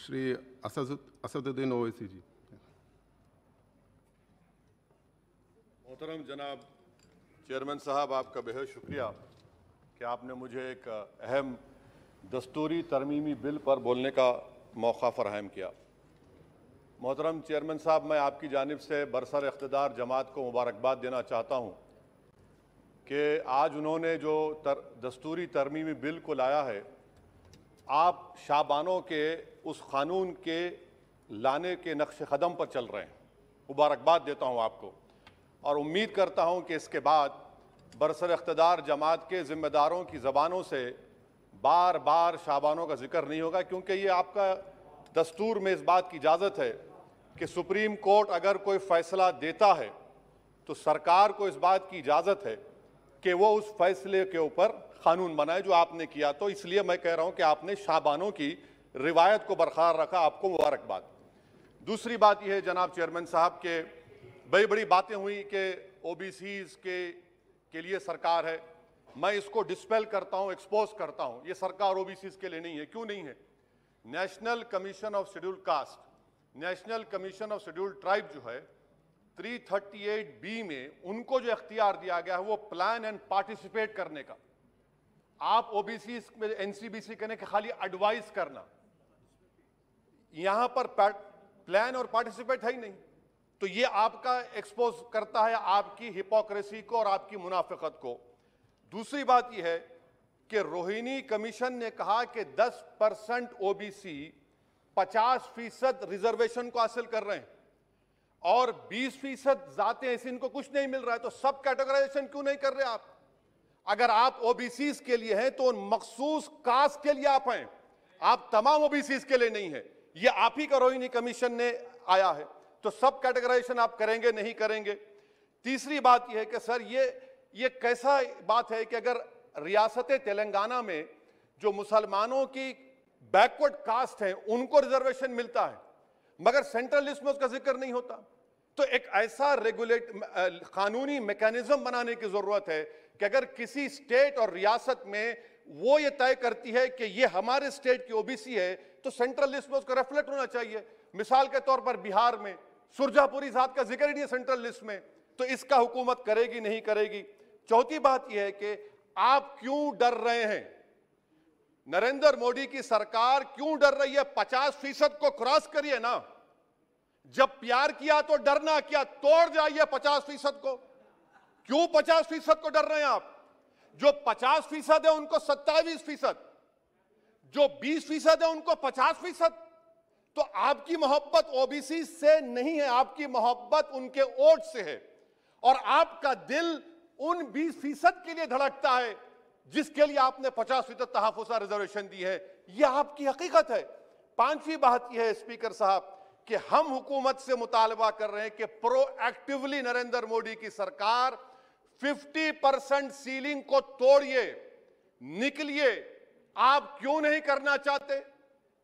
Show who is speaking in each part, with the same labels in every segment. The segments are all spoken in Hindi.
Speaker 1: श्री असदुद्दीन ओवैसी जी।
Speaker 2: मोहतरम जनाब चेयरमैन साहब, आपका बेहद शुक्रिया कि आपने मुझे एक अहम दस्तूरी तरमीमी बिल पर बोलने का मौका फराहम किया। मोहतरम चेयरमैन साहब, मैं आपकी जानिब से बरसर इख्तिदार जमात को मुबारकबाद देना चाहता हूँ कि आज उन्होंने जो दस्तूरी तरमीमी बिल को लाया है, आप शाबानों के उस कानून के लाने के नक्श कदम पर चल रहे हैं। मुबारकबाद देता हूँ आपको और उम्मीद करता हूँ कि इसके बाद बरसर इख्तिदार जमात के ज़िम्मेदारों की ज़बानों से बार बार शाबानों का जिक्र नहीं होगा, क्योंकि ये आपका दस्तूर में इस बात की इजाज़त है कि सुप्रीम कोर्ट अगर कोई फ़ैसला देता है तो सरकार को इस बात की इजाज़त है कि वो उस फैसले के ऊपर कानून बनाए, जो आपने किया। तो इसलिए मैं कह रहा हूं कि आपने शाबानों की रिवायत को बरकरार रखा, आपको मुबारकबाद। दूसरी बात यह है जनाब चेयरमैन साहब के बड़ी बड़ी बातें हुई कि ओबीसीज के लिए सरकार है। मैं इसको डिस्पेल करता हूं, एक्सपोज करता हूं। ये सरकार ओबीसीज के लिए नहीं है। क्यों नहीं है? National commission of scheduled caste, national commission of scheduled tribe जो है 338B में उनको जो इख्तियार दिया गया है वो प्लान एंड पार्टिसिपेट करने का। आप ओबीसी में एनसीबीसी करने के खाली एडवाइस करना, यहां पर प्लान और पार्टिसिपेट है ही नहीं। तो ये आपका एक्सपोज करता है आपकी हिपोक्रेसी को और आपकी मुनाफिकत को। दूसरी बात यह है कि रोहिणी कमीशन ने कहा कि 10% ओबीसी 50% रिजर्वेशन को हासिल कर रहे हैं और 20% जाते हैं, इनको कुछ नहीं मिल रहा है। तो सब कैटेगराइजेशन क्यों नहीं कर रहे आप? अगर आप ओबीसीज के लिए हैं तो उन मखसूस कास्ट के लिए आप हैं, आप तमाम ओबीसीज के लिए नहीं है। ये आप ही का रोहिणी कमीशन ने आया है। तो सब कैटेगराइजेशन आप करेंगे नहीं करेंगे? तीसरी बात यह है कि सर ये कैसा बात है कि अगर रियासत तेलंगाना में जो मुसलमानों की बैकवर्ड कास्ट है उनको रिजर्वेशन मिलता है मगर सेंट्रल लिस्ट में उसका जिक्र नहीं होता। तो एक ऐसा कानूनी मैकेनिज्म बनाने की जरूरत है कि अगर किसी स्टेट और रियासत में वो ये तय करती है कि ये हमारे स्टेट की ओबीसी है तो सेंट्रल लिस्ट में उसका रिफ्लेक्ट होना चाहिए। मिसाल के तौर पर बिहार में सुरजापुरी जात का जिक्र ही नहीं है सेंट्रल लिस्ट में, तो इसका हुकूमत करेगी नहीं करेगी। चौथी बात यह है कि आप क्यों डर रहे हैं? नरेंद्र मोदी की सरकार क्यों डर रही है? 50% को क्रॉस करिए ना। जब प्यार किया तो डरना क्या, तोड़ जाइए 50% को। क्यों 50% को डर रहे हैं आप? जो 50% है उनको 27%, जो 20% है उनको 50%। तो आपकी मोहब्बत ओबीसी से नहीं है, आपकी मोहब्बत उनके वोट से है और आपका दिल उन 20% के लिए धड़कता है जिसके लिए आपने 50% तहफ़्फ़ुज़ रिजर्वेशन दी है। यह आपकी हकीकत है। पांचवी बात यह है स्पीकर साहब कि हम हुकूमत से मुतालबा कर रहे हैं कि प्रोएक्टिवली नरेंद्र मोदी की सरकार 50% सीलिंग को तोड़िए, निकलिए। आप क्यों नहीं करना चाहते?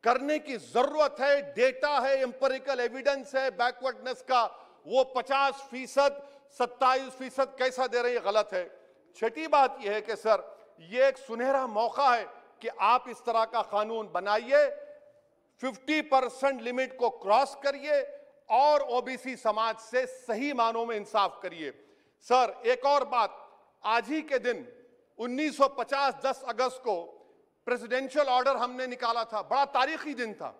Speaker 2: करने की जरूरत है, डेटा है, एम्पिरिकल एविडेंस है बैकवर्डनेस का। वो 50%, 27% कैसा दे रहे हैं, गलत है। छठी बात यह है कि सर ये एक सुनहरा मौका है कि आप इस तरह का कानून बनाइए, 50% लिमिट को क्रॉस करिए और ओबीसी समाज से सही मानों में इंसाफ करिए। सर एक और बात, आज ही के दिन 1950 10 अगस्त को प्रेसिडेंशियल ऑर्डर हमने निकाला था, बड़ा तारीखी दिन था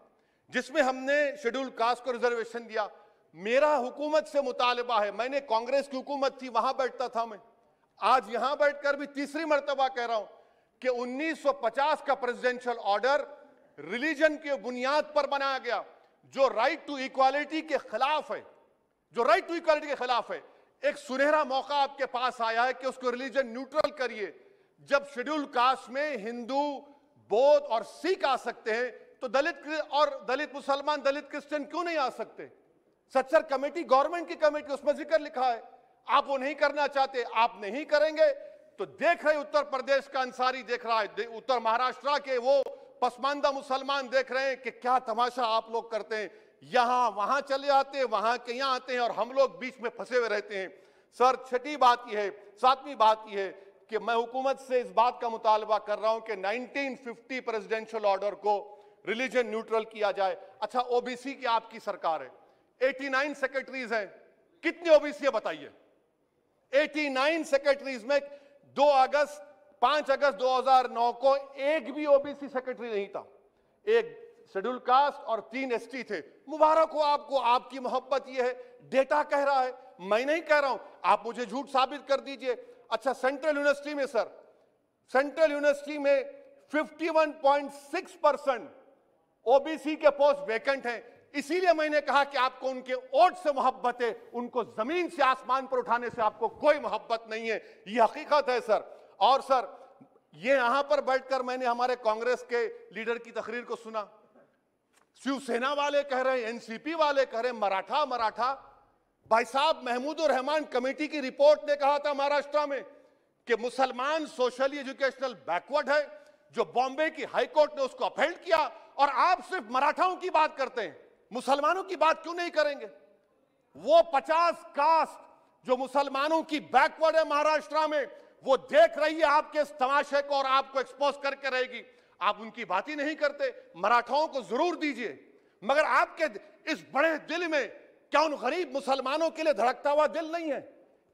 Speaker 2: जिसमें हमने शेड्यूल्ड कास्ट को रिजर्वेशन दिया। मेरा हुकूमत से मुतालबा है, मैंने कांग्रेस की हुकूमत थी वहां बैठता था मैं, आज यहां बैठकर भी तीसरी मर्तबा कह रहा हूं कि 1950 का प्रेसिडेंशियल ऑर्डर रिलीजन के बुनियाद पर बनाया गया जो राइट टू इक्वालिटी के खिलाफ है, जो राइट टू इक्वालिटी के खिलाफ है। एक सुनहरा मौका आपके पास आया है कि उसको रिलीजन न्यूट्रल करिए। जब शेड्यूल्ड कास्ट में हिंदू, बौद्ध और सिख आ सकते हैं तो दलित मुसलमान, दलित क्रिश्चियन क्यों नहीं आ सकते? सच्चर कमेटी गवर्नमेंट की कमेटी, उसमें जिक्र लिखा है। आप वो नहीं करना चाहते, आप नहीं करेंगे तो देख रहे उत्तर प्रदेश का अंसारी देख रहा है, उत्तर महाराष्ट्र के वो पसमानदा मुसलमान देख रहे हैं कि क्या तमाशा आप लोग करते हैं। यहां वहां चले जाते हैं, वहां के यहां आते हैं और हम लोग बीच में फंसे हुए रहते हैं। सर छठी बात यह है, सातवीं बात यह है कि मैं हुकूमत से इस बात का मुतालबा कर रहा हूं कि 1950 प्रेसिडेंशियल ऑर्डर को रिलीजन न्यूट्रल किया जाए। अच्छा, ओबीसी की आपकी सरकार है, 89 सेक्रेटरीज हैं, कितनी ओबीसी है बताइए? 89 सेक्रेटरीज में 5 अगस्त 2009 को एक भी ओबीसी सेक्रेटरी नहीं था। एक शेड्यूल कास्ट और 3 एसटी थे। मुबारक हो आपको, आपकी मोहब्बत ये है, डेटा कह रहा है, मैं नहीं कह रहा हूं, आप मुझे झूठ साबित कर दीजिए। अच्छा, सेंट्रल यूनिवर्सिटी में सर, सेंट्रल यूनिवर्सिटी में 51.6% ओबीसी के पोस्ट वैकेंट हैं। इसीलिए मैंने कहा कि आपको उनके वोट से मोहब्बत है, उनको जमीन से आसमान पर उठाने से आपको कोई मोहब्बत नहीं है। ये हकीकत है सर। और सर, ये यहां पर बैठकर मैंने हमारे कांग्रेस के लीडर की तकरीर को सुना, शिवसेना वाले कह रहे हैं, एनसीपी वाले कह रहे हैं मराठा मराठा। भाई साहब, महमूदुर रहमान कमेटी की रिपोर्ट ने कहा था महाराष्ट्र में कि मुसलमान सोशली एजुकेशनल बैकवर्ड है, जो बॉम्बे की हाईकोर्ट ने उसको अपहेल्ड किया, और आप सिर्फ मराठाओं की बात करते हैं, मुसलमानों की बात क्यों नहीं करेंगे? वो 50 कास्ट जो मुसलमानों की बैकवर्ड है महाराष्ट्र में, वो देख रही है आपके इस तमाशे को और आपको एक्सपोज करके रहेगी। आप उनकी बात ही नहीं करते। मराठाओं को जरूर दीजिए, मगर आपके इस बड़े दिल में क्या उन गरीब मुसलमानों के लिए धड़कता हुआ दिल नहीं है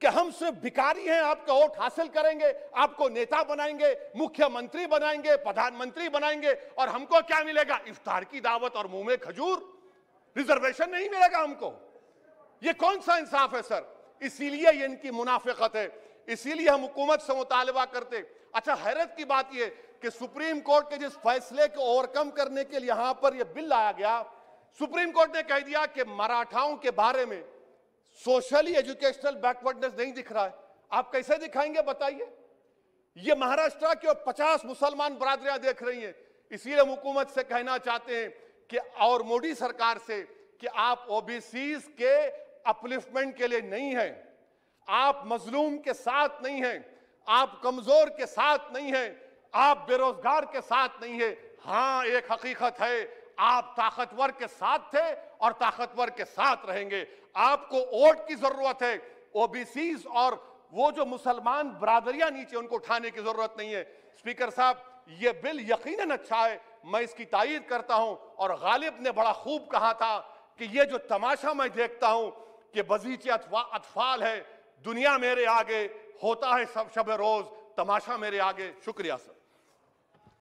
Speaker 2: कि हम सिर्फ भिखारी हैं, आपका वोट हासिल करेंगे, आपको नेता बनाएंगे, मुख्यमंत्री बनाएंगे, प्रधानमंत्री बनाएंगे, और हमको क्या मिलेगा? इफ्तार की दावत और मुंह में खजूर, रिजर्वेशन नहीं मिलेगा हमको। ये कौन सा इंसाफ है सर? इसीलिए ये इनकी मुनाफिकत है, इसीलिए हम हुकूमत से मुतालबा करते। अच्छा, हैरत की बात यह कि सुप्रीम कोर्ट के जिस फैसले को ओवरकम करने के लिए यहां पर यह बिल लाया गया, सुप्रीम कोर्ट ने कह दिया कि मराठाओं के बारे में सोशली एजुकेशनल बैकवर्डनेस नहीं दिख रहा है। आप कैसे दिखाएंगे बताइए? ये महाराष्ट्र के 50 मुसलमान बरादरियां देख रही हैं। इसीलिए हम हुकूमत से कहना चाहते हैं कि, और मोदी सरकार से, कि आप ओबीसीज के अपलिफ्टमेंट के लिए नहीं हैं, आप मजलूम के साथ नहीं हैं, आप कमजोर के साथ नहीं हैं, आप बेरोजगार के साथ नहीं है। हां, एक हकीकत है, आप ताकतवर के साथ थे और ताकतवर के साथ रहेंगे। आपको वोट की जरूरत है, ओबीसीज और वो जो मुसलमान बरादरियां नीचे, उनको उठाने की जरूरत नहीं है। स्पीकर साहब, ये बिल यकीनन अच्छा है, मैं इसकी तायीद करता हूं। और गालिब ने बड़ा खूब कहा था कि ये जो तमाशा मैं देखता हूं कि बगीचे अतफाल है, दुनिया मेरे आगे, होता है सब शब रोज, तमाशा मेरे आगे। शुक्रिया सर।